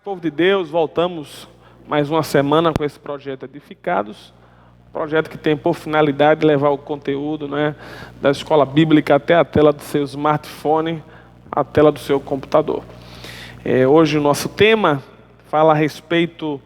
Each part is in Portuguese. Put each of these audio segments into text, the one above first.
Povo de Deus, voltamos mais uma semana com esse projeto Edificados, projeto que tem por finalidade levar o conteúdo, da escola bíblica até a tela do seu smartphone, a tela do seu computador. Hoje o nosso tema fala a respeito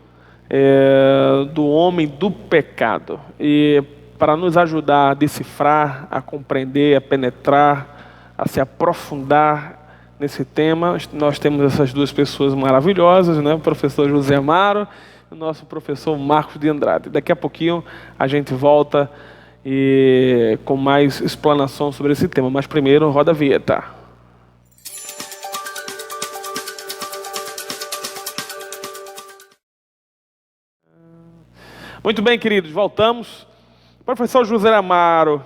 do homem do pecado, e para nos ajudar a decifrar, a compreender, a penetrar, a se aprofundar nesse tema, nós temos essas duas pessoas maravilhosas, o professor José Amaro e o nosso professor Marcos de Andrade. Daqui a pouquinho a gente volta com mais explanação sobre esse tema, mas primeiro roda a vinheta. Muito bem, queridos, voltamos. Professor José Amaro,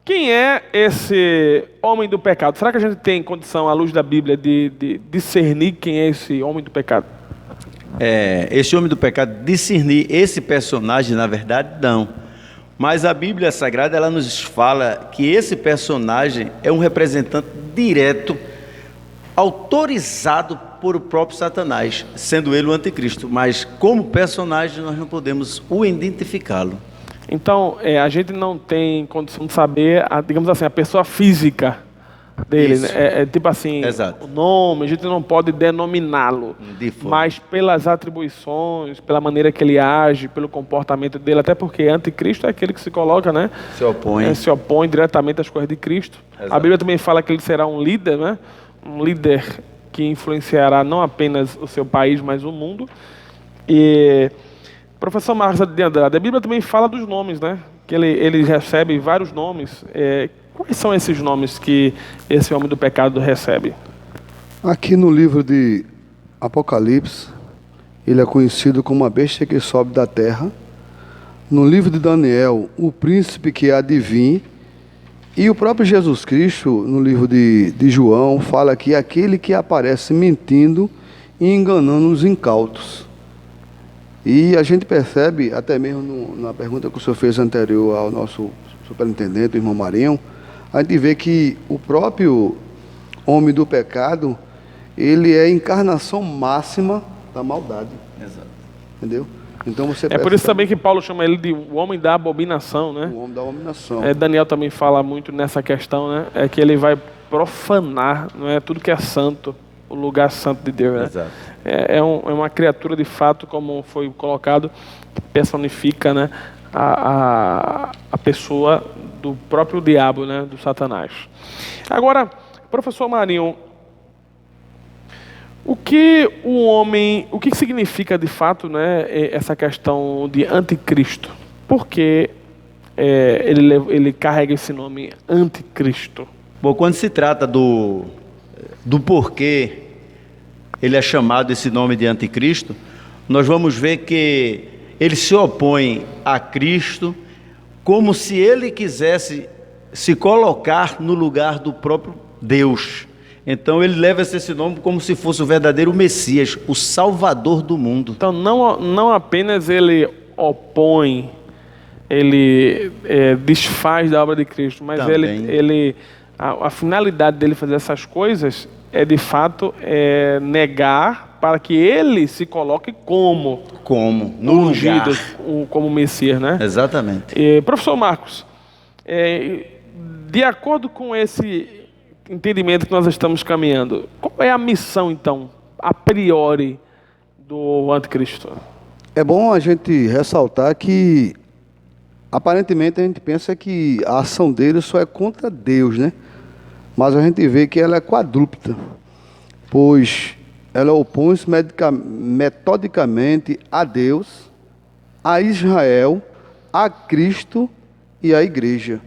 quem é esse homem do pecado? Será que a gente tem condição, à luz da Bíblia, de discernir quem é esse homem do pecado? Esse homem do pecado, discernir esse personagem, na verdade, não. Mas a Bíblia Sagrada, ela nos fala que esse personagem é um representante direto, autorizado por o próprio Satanás, sendo ele o anticristo. Mas como personagem, nós não podemos o identificá-lo. Então, a gente não tem condição de saber, digamos assim, a pessoa física dele. Tipo assim, exato. O nome, a gente não pode denominá-lo, mas pelas atribuições, pela maneira que ele age, pelo comportamento dele, até porque anticristo é aquele que se coloca, se opõe diretamente às coisas de Cristo. Exato. A Bíblia também fala que ele será um líder, um líder que influenciará não apenas o seu país, mas o mundo. Professor Marcos de Andrade, a Bíblia também fala dos nomes, que ele recebe vários nomes. Quais são esses nomes que esse homem do pecado recebe? Aqui no livro de Apocalipse, ele é conhecido como a besta que sobe da terra. No livro de Daniel, o príncipe que há de vir. E o próprio Jesus Cristo, no livro de João, fala que é aquele que aparece mentindo e enganando os incautos. E a gente percebe, até mesmo na pergunta que o senhor fez anterior ao nosso superintendente, o irmão Marinho, a gente vê que o próprio homem do pecado, ele é a encarnação máxima da maldade. Exato. Entendeu? Então você por isso também que Paulo chama ele de o homem da abominação, O homem da abominação. Daniel também fala muito nessa questão, É que ele vai profanar, tudo que é santo, o lugar santo de Deus, Exato. É uma criatura de fato, como foi colocado, que personifica, a pessoa do próprio diabo, do Satanás. Agora, professor Marinho, o que significa de fato, essa questão de anticristo? Por que ele carrega esse nome anticristo? Bom, quando se trata do porquê ele é chamado esse nome de anticristo, nós vamos ver que ele se opõe a Cristo como se ele quisesse se colocar no lugar do próprio Deus. Então ele leva esse nome como se fosse o verdadeiro Messias, o Salvador do mundo. Então não apenas ele opõe, ele desfaz da obra de Cristo, mas a finalidade dele fazer essas coisas é de fato negar para que ele se coloque como no ungido, lugar, como Messias, Exatamente. Professor Marcos, de acordo com esse entendimento que nós estamos caminhando, qual é a missão então, a priori, do anticristo? É bom a gente ressaltar que aparentemente a gente pensa que a ação dele só é contra Deus, Mas a gente vê que ela é quadrúpeda, pois ela opõe-se metodicamente a Deus, a Israel, a Cristo e à igreja.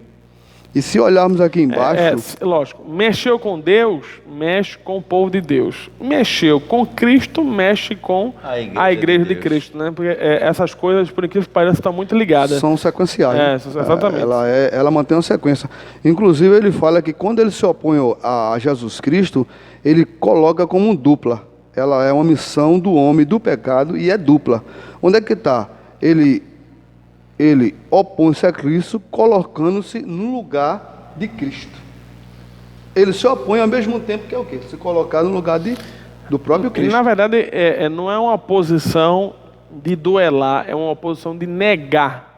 E se olharmos aqui embaixo... lógico, mexeu com Deus, mexe com o povo de Deus. Mexeu com Cristo, mexe com a igreja de Cristo, Porque essas coisas, por incrível que pareça, estão muito ligadas. São sequenciais. Exatamente. Ela mantém uma sequência. Inclusive, ele fala que quando ele se opõe a Jesus Cristo, ele coloca como dupla. Ela é uma missão do homem do pecado e é dupla. Onde é que está? Ele opõe-se a Cristo, colocando-se no lugar de Cristo. Ele se opõe ao mesmo tempo que é o quê? Se colocar no lugar de do próprio E, Cristo. na verdade, não é uma oposição de duelar, é uma oposição de negar.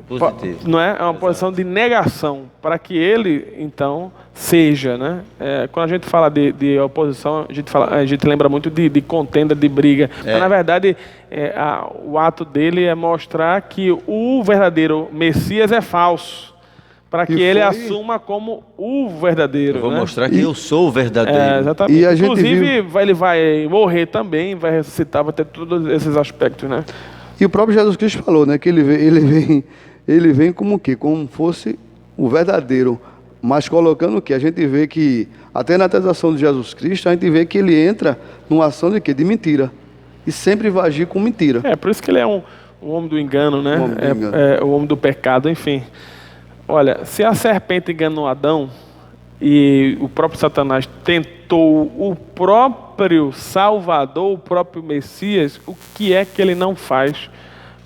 Positivo. Não é? É uma posição de negação para que ele, então, seja, né? Quando a gente fala de oposição, a gente lembra muito de contenda, de briga. Mas, na verdade, o ato dele é mostrar que o verdadeiro Messias é falso, para que ele assuma como o verdadeiro. Eu vou né? mostrar que eu sou o verdadeiro. Exatamente. E a gente Inclusive, ele vai morrer também, vai ressuscitar, vai ter todos esses aspectos, né? E o próprio Jesus Cristo falou, né, que ele vem como o quê? Como fosse o verdadeiro. Mas colocando o quê? A gente vê que, até na tentação de Jesus Cristo, a gente vê que ele entra numa ação de quê? De mentira. E sempre vai agir com mentira. Por isso que ele é um homem do engano, né? Um homem do engano. O homem do pecado, enfim. Olha, se a serpente enganou Adão e o próprio Satanás tentou o próprio Salvador, o próprio Messias, o que é que ele não faz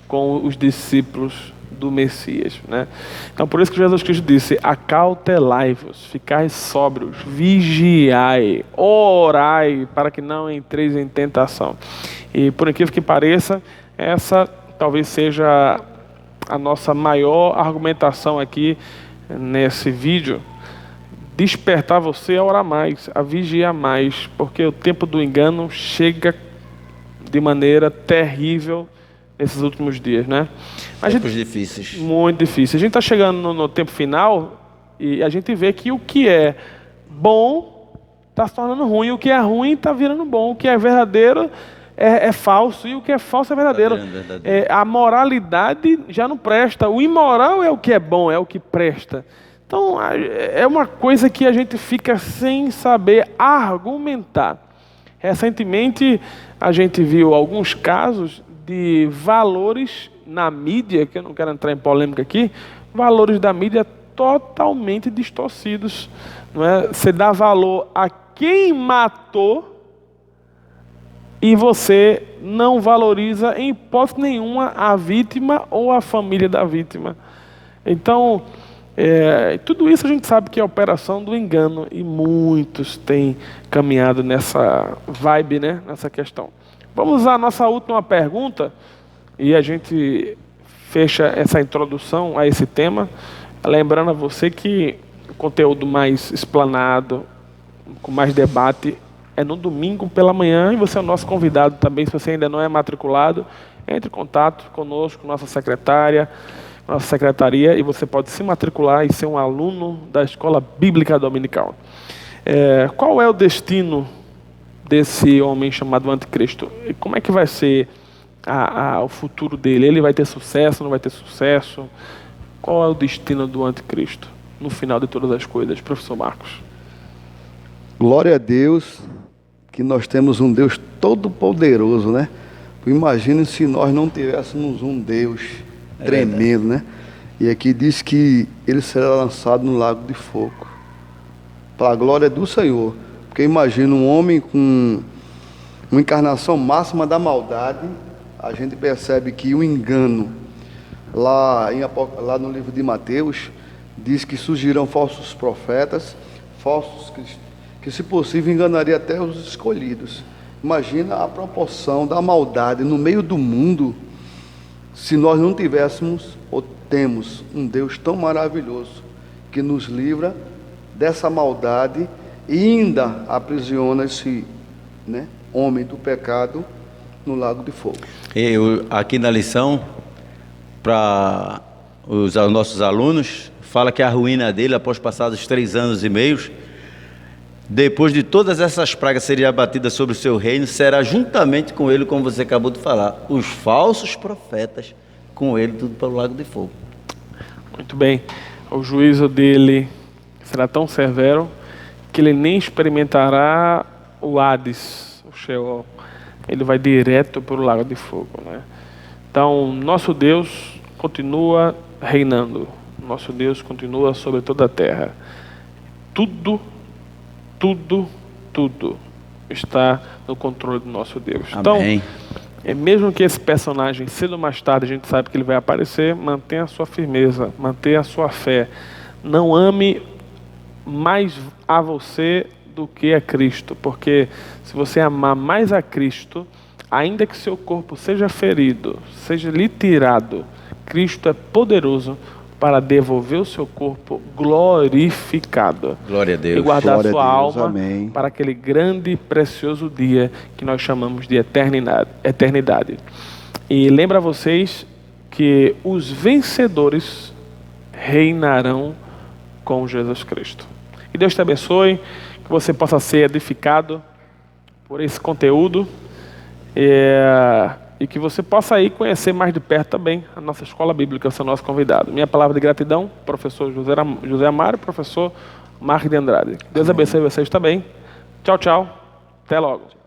com os discípulos do Messias, né? Então, por isso que Jesus Cristo disse: acautelai-vos, ficai sóbrios, vigiai, orai, para que não entreis em tentação. E por incrível que pareça, essa talvez seja a nossa maior argumentação aqui nesse vídeo: despertar você a orar mais, a vigiar mais, porque o tempo do engano chega de maneira terrível nesses últimos dias, né? Tempos difíceis. Muito difícil. A gente está chegando no tempo final e a gente vê que o que é bom está se tornando ruim, o que é ruim está virando bom, o que é verdadeiro é falso e o que é falso é verdadeiro. A moralidade já não presta, o imoral é o que é bom, é o que presta. Então, é uma coisa que a gente fica sem saber argumentar. Recentemente, a gente viu alguns casos de valores na mídia, que eu não quero entrar em polêmica aqui, valores da mídia totalmente distorcidos. Não é? Você dá valor a quem matou e você não valoriza em hipótese nenhuma a vítima ou a família da vítima. Então, tudo isso a gente sabe que é a operação do engano e muitos têm caminhado nessa vibe, né? Nessa questão. Vamos à nossa última pergunta e a gente fecha essa introdução a esse tema, lembrando a você que o conteúdo mais explanado, com mais debate, é no domingo pela manhã e você é o nosso convidado também. Se você ainda não é matriculado, entre em contato conosco, nossa secretária, nossa secretaria, e você pode se matricular e ser um aluno da Escola Bíblica Dominical. Qual é o destino desse homem chamado Anticristo? E como é que vai ser o futuro dele? Ele vai ter sucesso, não vai ter sucesso? Qual é o destino do Anticristo no final de todas as coisas, professor Marcos? Glória a Deus, que nós temos um Deus todo-poderoso, né? Imagine se nós não tivéssemos um Deus tremendo, né? E aqui diz que ele será lançado no lago de fogo, para a glória do Senhor. Porque imagina um homem com uma encarnação máxima da maldade. A gente percebe que o engano, lá no livro de Mateus, diz que surgirão falsos profetas, falsos cristãos, que se possível enganaria até os escolhidos. Imagina a proporção da maldade no meio do mundo, se nós não tivéssemos ou temos um Deus tão maravilhoso que nos livra dessa maldade e ainda aprisiona esse, né, homem do pecado no lago de fogo. Aqui na lição, para os nossos alunos, fala que a ruína dele, após passados 3 anos e meio, depois de todas essas pragas serem abatidas sobre o seu reino, será juntamente com ele, como você acabou de falar, os falsos profetas, com ele tudo pelo lago de fogo. Muito bem. O juízo dele será tão severo que ele nem experimentará o Hades, o Sheol. Ele vai direto para o lago de fogo, né? Então, nosso Deus continua reinando. Nosso Deus continua sobre toda a terra. Tudo está no controle do nosso Deus. Amém. Então, mesmo que esse personagem, cedo ou mais tarde, a gente sabe que ele vai aparecer, mantenha a sua firmeza, mantenha a sua fé. Não ame mais a você do que a Cristo, porque se você amar mais a Cristo, ainda que seu corpo seja ferido, seja lhe tirado, Cristo é poderoso para devolver o seu corpo glorificado. Glória a Deus. E guardar Glória a sua Deus, alma amém. para aquele grande e precioso dia que nós chamamos de eternidade. E lembra vocês que os vencedores reinarão com Jesus Cristo. Que Deus te abençoe, que você possa ser edificado por esse conteúdo e que você possa aí conhecer mais de perto também a nossa escola bíblica, seu nosso convidado. Minha palavra de gratidão, professor José Amaro, professor Marco de Andrade. Deus abençoe vocês também. Tchau, tchau. Até logo.